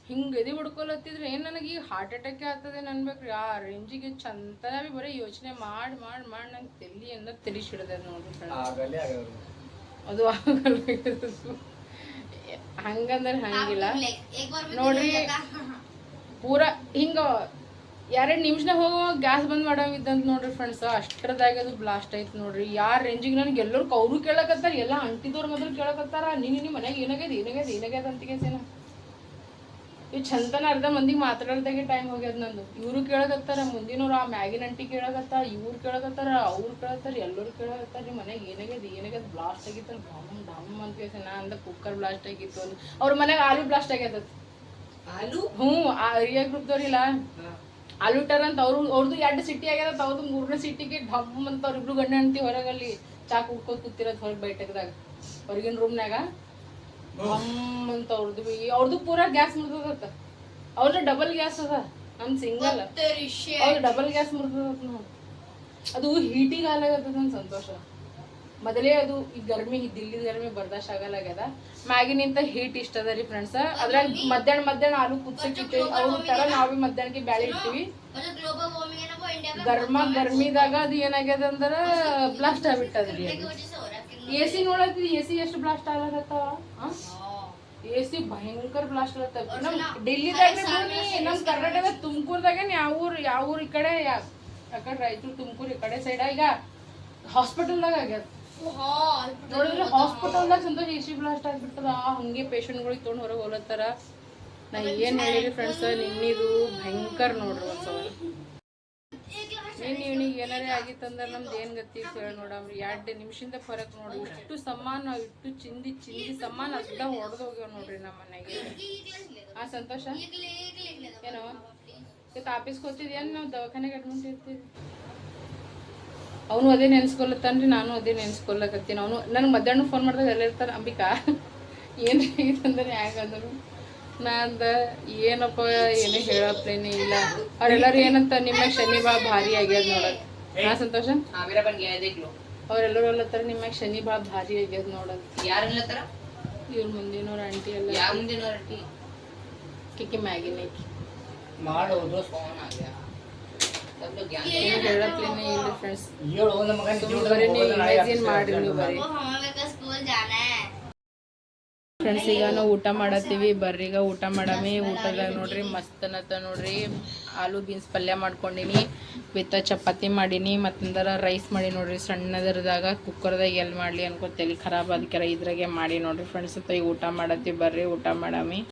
S1: ಹಿಂಗೆ ಎದೆ ಬಡ್ಕೊಲತ್ತಿದ್ರೆ ಏನು ನನಗೆ ಈಗ ಹಾರ್ಟ್ ಅಟ್ಯಾಕೆ ಆಗ್ತದೆ ಅನ್ಬೇಕ್ರಿ. ಆ ರೇಂಜಿಗೆ ಚಂತನ ಭೀ ಬರೀ ಯೋಚನೆ ಮಾಡಿ ಮಾಡಿ ಮಾಡಿ ನಂಗೆ ತಲೆ ಅನ್ನೋದು ತಿಳಿಸಿಡ್ದೆ ನೋಡ್ರಿ ಫ್ರೆಂಡ್ಸ್. ಅದು ಆಗಲ್ಲ, ಹಂಗಂದ್ರೆ ಹಂಗಿಲ್ಲ ನೋಡ್ರಿ. ಪೂರ ಹಿಂಗೆ 2 ನಿಮಿಷನಾಗ ಹೋಗೋ ಗ್ಯಾಸ್ ಬಂದ್ ಮಾಡೋವಿದ್ದಂತ ನೋಡ್ರಿ ಫ್ರೆಂಡ್ಸ್. ಅಷ್ಟರದಾಗ ಅದು ಬ್ಲಾಸ್ಟ್ ಆಯ್ತು ನೋಡ್ರಿ. ಯಾರ ರೇಂಜಿಗೆ ನನಗೆ ಎಲ್ಲರೂ ಅವರು ಕೇಳಕತ್ತಾರ, ಎಲ್ಲ ಅಂಟಿದವ್ರು ಮೊದಲು ಕೇಳಕತ್ತಾರ, ನಿಮ್ಮ ಮನೆಗೆ ಏನಾಗ್ಯದ ಅಂತಿಗೆಸೇನ. ಇವು ಚಂದನ ಅರ್ಧ ಮಂದಿಗೆ ಮಾತಾಡೋದಾಗೆ ಟೈಮ್ ಹೋಗ್ಯದ ನಂದು. ಇವರು ಕೇಳಕತ್ತಾರ, ಮುಂದಿನವ್ರು ಆ ಮ್ಯಾಗಿನ ಅಂಟಿ ಕೇಳಕತ್ತಾರ, ಇವ್ರು ಕೇಳಕತ್ತಾರ, ಅವ್ರು ಕೇಳತ್ತಾರ, ಎಲ್ಲರೂ ಕೇಳಕತ್ತಾರ, ನಿಮ್ಮ ಮನೆಗೆ ಏನಾಗ್ಯದ ಬ್ಲಾಸ್ಟ್ ಆಗಿತ್ತು ಢಮ್ ಢಮ್ ಅಂತಿಗೆಸೆ. ನಾ ಅಂದ ಕುಕ್ಕರ್ ಬ್ಲಾಸ್ಟ್ ಆಗಿತ್ತು ಅಂದು. ಅವ್ರ ಮನೆಗೆ ಆಲೂ ಬ್ಲಾಸ್ಟ್ ಆಗ್ಯದ.
S3: ಆಲೂ
S1: ಆ ಏರಿಯಾ ಗ್ರೂಪ್ದವ್ರಿಲ್ಲ, ಆಲೂಟರ್ ಅಂತ ಅವ್ರದ್ದು 2 ಸಿಟಿ ಆಗ್ಯದ. ಅವ್ರದ್ದು 3ನೇ ಸಿಟಿಗೆ ಢಮ್ ಅಂತ ಅವ್ರಿಬ್ರು ಗಂಡ ಹೆಂಡತಿ ಹೊರಗಲ್ಲಿ ಚಾ ಕುಡ್ಕೋತ ಕೂತಿರೋದು ಹೊರಗೆ ಬೈಟಕ್ದಾಗ ಹೊರಗಿನ ರೂಮ್ನಾಗ ಢಮ್ ಅಂತ. ಅವ್ರದ್ದು ಪೂರಾ ಗ್ಯಾಸ್ ಮುರಿದತ್ತ. ಅವ್ರದ್ದು ಡಬಲ್ ಗ್ಯಾಸ್ ಅದ, ನಮ್ ಸಿಂಗಲ್. ಅವ್ರದ್ದು ಡಬಲ್ ಗ್ಯಾಸ್ ಮುರಿದತ್ತ ನೋಡಿ. ಅದು ಹೀಟಿಗೆ ಹಾಲಾಗತ್ತದ ನನ್ ಸಂತೋಷ. ಮೊದಲೇ ಅದು ಈ ಗರ್ಮಿ, ದಿಲ್ಲಿ ಗರ್ಮಿ ಬರ್ದಾಶ್ ಆಗಲಾಗ್ಯದ. ಮ್ಯಾಗಿನಿಂತ ಹೀಟ್ ಇಷ್ಟ ಅದ ರೀ ಫ್ರೆಂಡ್ಸ್. ಅದ್ರಾಗ ಮಧ್ಯಾಹ್ನ ಆಲೂ ಕುದಿಸಿಟ್ಟಿವಿ. ಅವ್ರ ತರ ನಾವೇ ಮಧ್ಯಾಹ್ನಕ್ಕೆ ಬ್ಯಾಳೆ ಇಟ್ಟಿವಿ. ಗರ್ಮಿದಾಗ ಅದು ಏನಾಗ್ಯದ ಅಂದ್ರ ಬ್ಲಾಸ್ಟ್ ಆಗ್ಬಿಟ್ಟದ್ರಿ. AC ನೋಡತ್ತೀವಿ, AC ಎಷ್ಟು ಬ್ಲಾಸ್ಟ್ ಆಗ್ಲಕತ್ತಾವ. AC ಭಯಂಕರ ಬ್ಲಾಸ್ಟ್ ಆಗತ್ತ. ನಮ್ ಡೆಲ್ಲಿದಾಗ ನಮ್ ಕರ್ನಾಟಕದ ತುಮಕೂರ್ದಾಗ ಯಾವ ಊರ್ ಈ ಕಡೆ ರಾಯಚೂರು ತುಮಕೂರು ಈ ಕಡೆ ಸೈಡ್ ಈಗ ಹಾಸ್ಪಿಟಲ್ದಾಗ ಆಗ್ಯದ ನೋಡಿದ್ರೆ. ಹಾಸ್ಪಿಟಲ್ದಾಗ ಸಂತೋಷ AC ಬ್ಲಾಸ್ಟ್ ಆಗ್ಬಿಡ್ತದ. ಹಂಗೆ ಪೇಷಂಟ್ಗಳಿಗೆ ತೊಗೊಂಡು ಹೊರಗೆ ಹೋಲತ್ತಾರ. ನಾ ಏನ್ ಹೇಳಿರಿ ಫ್ರೆಂಡ್ಸ್, ನಿನ್ನಿದು ಭಯಂಕರ ನೋಡ್ರಿ. ಒಂದ್ಸಲ ಇವನಿಗೆ ಏನಾರೇ ಆಗಿತ್ತಂದ್ರೆ ನಮ್ದು ಏನ್ ಗತಿ ಅಂತ ಹೇಳಿ ನೋಡಮ್ರಿ. 2 ನಿಮಿಷದಿಂದ ಫರಕ್ ನೋಡಿ. ಇಷ್ಟು ಸಮಾನ, ಇಟ್ಟು ಚಿಂದಿ ಸಮಾನ ಅರ್ಧ ಹೊಡೆದು ಹೋಗ್ಯಾವ ನೋಡ್ರಿ ನಮ್ಮ ಮನೆಗೆ. ಆ ಸಂತೋಷ ಏನೋ ಇವತ್ತು ಆಫೀಸ್ಗೆ ಹೋಗ್ತಿದ್ಯೇನು, ನಾವು ದವಾಖಾನೆಗೆ ಅಡ್ಮಿಟ್ ಇರ್ತೀವಿ. ಅವನು ಅದೇ ನೆನ್ಸ್ಕೊಲತ್ತಾನ್ರಿ, ನಾನು ಅದೇ ನೆನ್ಸ್ಕೊಲ್ಲಕತ್ತೀನಿ. ಅವನು ನನಗೆ ಮಧ್ಯಾಹ್ನ ಫೋನ್ ಮಾಡಿದಾಗ ಎಲ್ಲ ಇರ್ತಾನೆ, ಅಂಬಿಕಾ ಏನು ಹೇಗಿತ್ತಂದ್ರೆ ಯಾಕಂದ್ರು. ನಾ ಅಂದ ಏನಪ್ಪ ಏನೇ ಹೇಳಪ್ಲೇನೆ ಇಲ್ಲ. ಅವ್ರೆಲ್ಲರೂ ಏನಂತ ನಿಮ್ಮ ಶನಿ ಭಾರಿ ಆಗ್ಯದ ನೋಡೋದು. ನಾ ಸಂತೋಷ ಅವ್ರೆಲ್ಲರೂ ಅಲ್ಲತ್ತಾರ ನಿಮ್ಮ ಶನಿ ಭಾರಿ ಆಗ್ಯದ ನೋಡೋದು.
S3: ಯಾರಲ್ಲತ್ತಾರ?
S1: ಇವ್ರ ಮುಂದಿನವ್ರ ಆಂಟಿ ಎಲ್ಲ.
S3: ಯಾವ ಮುಂದಿನವ್ರ ಆಂಟಿ?
S1: ಕಿಕ್ಕಿ ಮ್ಯಾಗಿನ
S2: ಮಾಡೋದು
S1: ಏನು ಹೇಳಪ್ಲೇನೆ ಇಲ್ಲ ಫ್ರೆಂಡ್ಸ್. ಬರೀ ನೀವು ಇಮ್ಯಾಜಿನ್ ಮಾಡಿ ನೀವು ಬರೀ ಫ್ರೆಂಡ್ಸ್. ಈಗ ನಾವು ಊಟ ಮಾಡತ್ತೀವಿ, ಬರ್ರಿ ಈಗ ಊಟ ಮಾಡಮಿ. ಊಟದಾಗ ನೋಡ್ರಿ ಮಸ್ತ್ ಅನ್ನತ್ತ ನೋಡ್ರಿ. ಆಲೂ ಬೀನ್ಸ್ ಪಲ್ಯ ಮಾಡ್ಕೊಂಡಿನಿ, ವಿತ್ ಚಪಾತಿ ಮಾಡೀನಿ, ಮತ್ತಂದ್ರೆ ರೈಸ್ ಮಾಡಿ ನೋಡ್ರಿ. ಸಣ್ಣದರದಾಗ ಕುಕ್ಕರ್ದಾಗ ಎಲ್ಲಿ ಮಾಡಲಿ ಅನ್ಕೋ ತಲೆ ಖರಾಬ್ ಅದಕ್ಕೆ ಇದ್ರಾಗೆ ಮಾಡಿ ನೋಡ್ರಿ ಫ್ರೆಂಡ್ಸ್. ಈಗ ಊಟ ಮಾಡತ್ತೀವಿ, ಬರ್ರಿ ಊಟ ಮಾಡಮಿ.